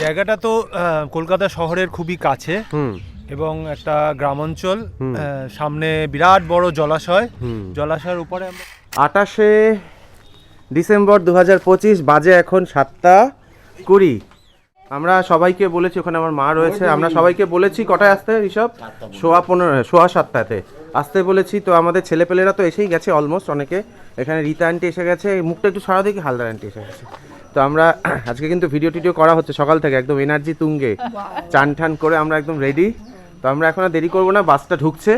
জায়গাটা তো কলকাতা শহরের খুবই কাছে এবং একটা গ্রামাঞ্চল, সামনে বিরাট বড় জলাশয়, জলাশয়ের উপরে 28শে ডিসেম্বর 2025 বাজে এখন 7:20। আমরা সবাইকে বলেছি, ওখানে আমার মা রয়েছে, আমরা সবাইকে বলেছি কটায় আসতে, ঋষভ? 7:15 আসতে বলেছি। তো আমাদের ছেলেপেলেরা তো এসেই গেছে অলমোস্ট, অনেকে। এখানে রীতা আন্টি এসে গেছে, মুখটা একটু সারা দেখি, হালদার আন্টি এসে গেছে। তো আমরা আজকে কিন্তু ভিডিও টিডিও করা হচ্ছে সকাল থেকে, একদম এনার্জি তুঙ্গে, চান ঠান করে আমরা একদম রেডি। তো আমরা এখন আর দেরি করবো না, বাসটা ঢুকছে।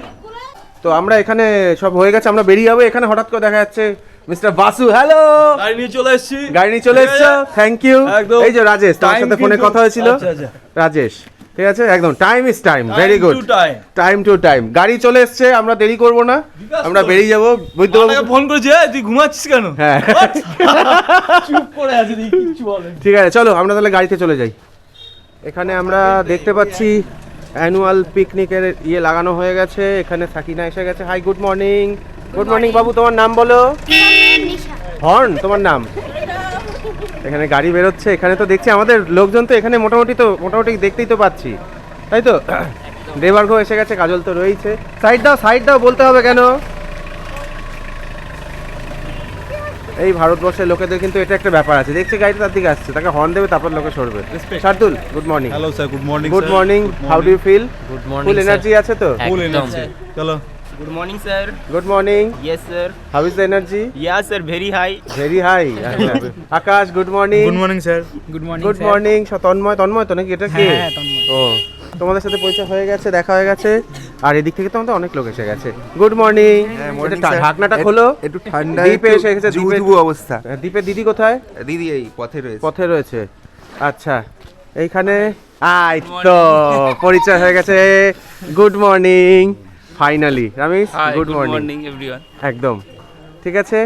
তো আমরা এখানে সব হয়ে গেছে, আমরা বেরিয়ে যাবো। এখানে হঠাৎ করে দেখা যাচ্ছে মিস্টার বাসু। হ্যালো, গাড়ি নিয়ে চলে এসেছি। গাড়ি নিয়ে চলে এসছো, থ্যাংক ইউ। এই যে রাজেশ, তোমার সাথে ফোনে কথা হয়েছিল, রাজেশ। ঠিক আছে, একদম time is time, very good, time to time. গাড়ি চলে এসছে, আমরা দেরি করবো না, আমরা বেরিয়ে যাবো। বৈদ্যবাবু ফোন করেছে, তুই ঘুমাচ্ছিস কেন? হ্যাঁ, চুপ করে আছিস, কিচ্ছু বলে। ঠিক আছে, চলো আমরা তাহলে গাড়িতে চলে যাই। এখানে আমরা দেখতে পাচ্ছি অ্যানুয়াল পিকনিকের লাগানো হয়ে গেছে। এখানে সাকিনা এসে গেছে। Hi, good morning. Good morning বাবু, তোমার নাম বলো। হর্ন, তোমার নাম। এখানে গাড়ি বেরোচ্ছে। এখানে তো দেখছি আমাদের লোকজন তো এখানে মোটামুটি দেখতেই তো পাচ্ছি, তাই তো? দেবার্ঘ এসে গেছে, কাজল তো রয়েছে। সাইড দাও বলতে হবে কেন? এই ভারতবর্ষের লোকেদের কিন্তু এটা একটা ব্যাপার আছে, দেখছে গাড়িটা তার দিকে আসছে, তাকে হর্ন দেবে, তারপর লোকে সরবে। Shardul, good morning. Hello sir, good morning. Good morning, how do you feel? Good morning, full sir. Energy আছে তো? Full energy. চলো। Good morning, sir. Good morning. Yes, sir. How is the energy? Yeah, sir. Very high. Very high. Akash, good morning. Good morning sir. Good morning. Good morning. Tanmoy তো নাকি এটা কে? ও, তোমাদের সাথে পরিচয় হয়ে গেছে, দেখা হয়ে গেছে। আর এদিক থেকে তো আমাদের অনেক লোক এসে গেছে। Good morning. ঢাকনাটা খোলো, একটু ঠান্ডা, দ্বীপে এসে গেছে। জুবুজুবু অবস্থা। দ্বীপের দিদি কোথায়? দিদি এই পথে রয়েছে। পথে রয়েছে। আচ্ছা, এইখানে আই তো পরিচয় হয়ে গেছে। Good morning finally. Ramesh, good morning everyone. একদম ঠিক আছে।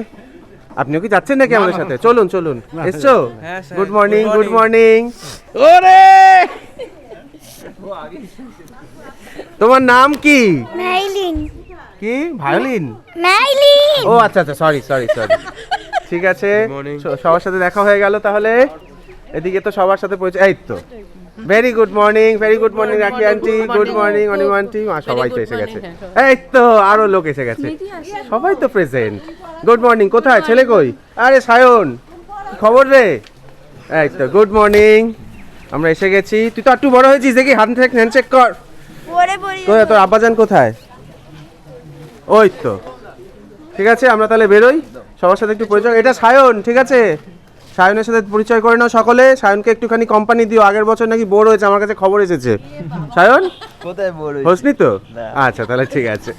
আপনিও কি যাচ্ছেন নাকি আমাদের সাথে? চলুন। এসছো? Good morning. ওরে, তোমার নাম কি? মাইলিন। কি? ভায়োলিন? মাইলিন। ও আচ্ছা, সরি। ঠিক আছে, সবার সাথে দেখা হয়ে গেল তাহলে। এদিকে তো সবার সাথে পরিচয়। এই তো, ভেরি গুড মর্নিং রাখি aunty, good morning Anima aunty, সবাই তো এসে গেছে। এই তো আরো লোক এসে গেছে, সবাই তো প্রেজেন্ট। Good morning. কোথায় ছেলে, কই? আরে সায়ন, খবর রে? এই তো, গুড মর্নিং, আমরা এসে গেছি। তুই তো একটু বড় হয়েছিস, দেখি হ্যান্ডশেক কর। কোথায় তোর আব্বাজান, কোথায়? ওই তো, ঠিক আছে, আমরা তাহলে বেরোই। সবার সাথে একটু পরিচয়। এটা সায়ন, ঠিক আছে? সায়নের সাথে পরিচয় করে নাও সকলে। সায়নকে একটুখানি কোম্পানি দিও, আগের বছর নাকি বোর হয়েছে, আমার কাছে খবর এসেছে। সায়ন কোথায় বড়? হোসনি তো? আচ্ছা, তাহলে ঠিক আছে।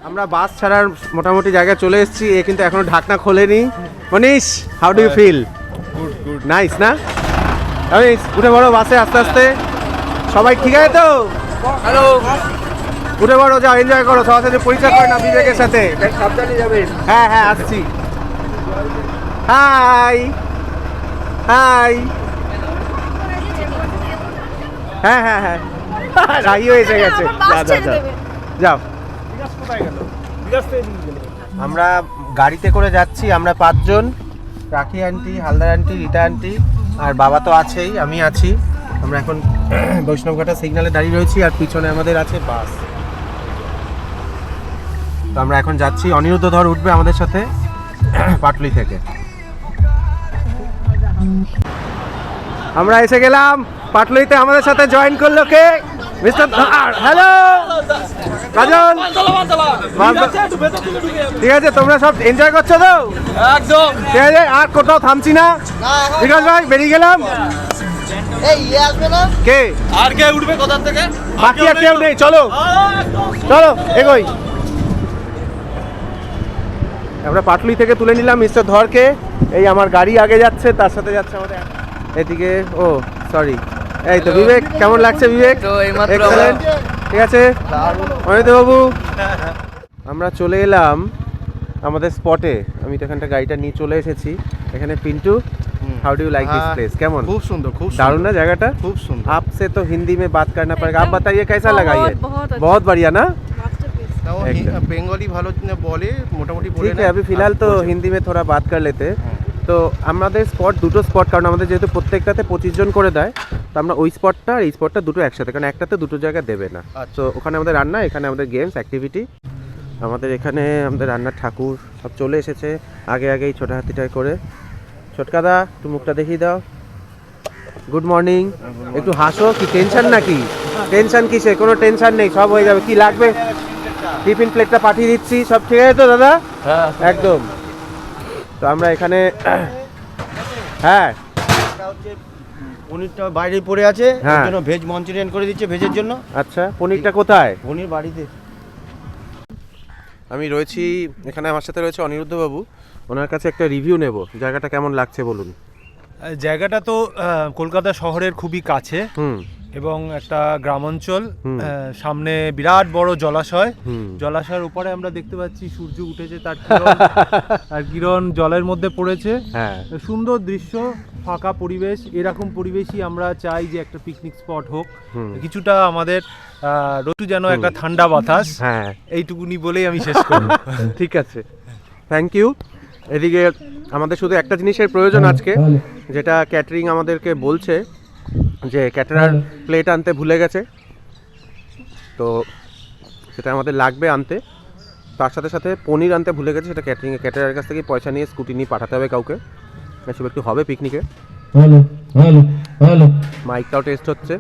আমরা বাস ছাড়ার মোটামুটি জায়গায় চলে এসেছি। এ কিন্তু এখনো ঢাকনা খোলেনি। Manish, how do you feel? Good. Nice না? মনীষ, উঠে বড় বাসে আস্তে আস্তে। সবাই ঠিক আছে তো? হ্যালো, উঠে বড়, যাও, এনজয় করো, সবার সাথে পরিচয় করে না বিবেকের সাথে। সাবধানে যাবেন। হ্যাঁ, আসছি। হাই। হ্যাঁ, রাইও এসে গেছে। যাও। আমরা গাড়িতে করে যাচ্ছি, আমরা 5 জন। Rakhi aunty, Haldar aunty, Rita aunty, আর বাবা তো আছেই, আমি আছি। আমরা এখন বৈষ্ণবঘাটা সিগন্যালে দাঁড়িয়ে রয়েছি, আর পিছনে আমাদের আছে বাস। তো আমরা এখন যাচ্ছি। অনিরুদ্ধ ধর উঠবে আমাদের সাথে পাটলি থেকে। আমরা এসে গেলাম পাটলিতে। আমাদের সাথে জয়েন করলো কে? মিস্টার ধর। হ্যালো কাজল। ঠিক আছে, তোমরা সব এনজয় করছো তো? একদম। ঠিক আছে, আর কোথাও থামছি না। বিকাশ ভাই, বেরিয়ে গেলাম। কে আর কে উঠবে কোথা থেকে? বাকি আর কেউ নেই, চলো এগোই। আমরা পাটলি থেকে তুলে নিলাম মিস্টার ধরকে। এই আমার গাড়ি আগে যাচ্ছে, তার সাথে যাচ্ছে আমাদের এদিকে। ও সরি। এই তো বিবেক, কেমন লাগছে বিবেক? Excellent, ঠিক আছে অনিত বাবু। আমরা চলে এলাম আমাদের স্পটে। আমি তো এখানটা গাড়িটা নিয়ে চলে এসেছি। এখানে Pintu, how do you like this place? केमन? खूब सुंदर, खूब दारुण ना जगह टा? खूब सुंदर। आपसे तो हिंदी में बात करना पड़ेगा। आप बताइए कैसा लगा ये? बहुत बढ़िया ना? বেঙ্গলি ভালো বলে, মোটামুটি বলে। ठीक है, अभी फिलहाल तो हिंदी में थोड़ा बात कर लेते। তো আমাদের স্পট দুটো স্পট, কারণ আমাদের যেহেতু প্রত্যেকটাতে 25 জন করে দেয়, তো আমরা ওই স্পটটা আর এই স্পটটা দুটো একসাথে, কারণ একটাতে দুটো জায়গা দেবে না। আচ্ছা। তো ওখানে আমাদের রান্না, এখানে আমাদের গেমস অ্যাক্টিভিটি, আমাদের এখানে আমাদের রান্নার ঠাকুর সব চলে এসেছে আগে আগেই ছোট হাতিটায় করে। ছোটকাদা একটু মুখটা দেখিয়ে দাও। Good morning. একটু হাসো, কি টেনশন নাকি? টেনশন কিসে? কোনো টেনশন নেই, সব হয়ে যাবে। কি লাগবে? টিফিন প্লেটটা পাঠিয়ে দিচ্ছি, সব ঠিক আছে তো দাদা? হ্যাঁ একদম। তো আমরা এখানে হ্যাঁ পনিরটা বাইরে পড়ে আছে, হ্যাঁ। ওর জন্য ভেজ মঞ্চুরিয়ান করে দিচ্ছে ভেজের জন্য। আচ্ছা, পনিরটা কোথায়? পনির বাড়িতে। আমি রয়েছি এখানে, আমার সাথে রয়েছে অনিরুদ্ধ বাবু। ওনার কাছে একটা রিভিউ নেব, জায়গাটা কেমন লাগছে বলুন। জায়গাটা তো কলকাতা শহরের খুবই কাছে হুম এবং একটা গ্রামাঞ্চল। সামনে বিরাট বড় জলাশয়, জলাশয়ের উপরে আমরা দেখতে পাচ্ছি সূর্য উঠেছে, তার কিরণ আর কিরণ জলের মধ্যে পড়েছে। হ্যাঁ সুন্দর দৃশ্য, ফাঁকা পরিবেশ। এরকম পরিবেশই আমরা চাই যে একটা পিকনিক স্পট হোক। কিছুটা আমাদের রোদু যেন একটা ঠান্ডা বাতাস, হ্যাঁ এইটুকুনি বলেই আমি শেষ করব। ঠিক আছে, থ্যাংক ইউ। এদিকে আমাদের শুধু একটা জিনিসের প্রয়োজন আজকে, যেটা ক্যাটারিং আমাদেরকে বলছে যে ক্যাটারার প্লেট আনতে ভুলে গেছে, তো সেটা আমাদের লাগবে আনতে। তার সাথে সাথে পনির আনতে ভুলে গেছে, সেটা ক্যাটারারের কাছ থেকে পয়সা নিয়ে স্কুটি নিয়ে পাঠাতে হবে কাউকে। এসব একটু হবে পিকনিকে। মাইকটাও টেস্ট হচ্ছে।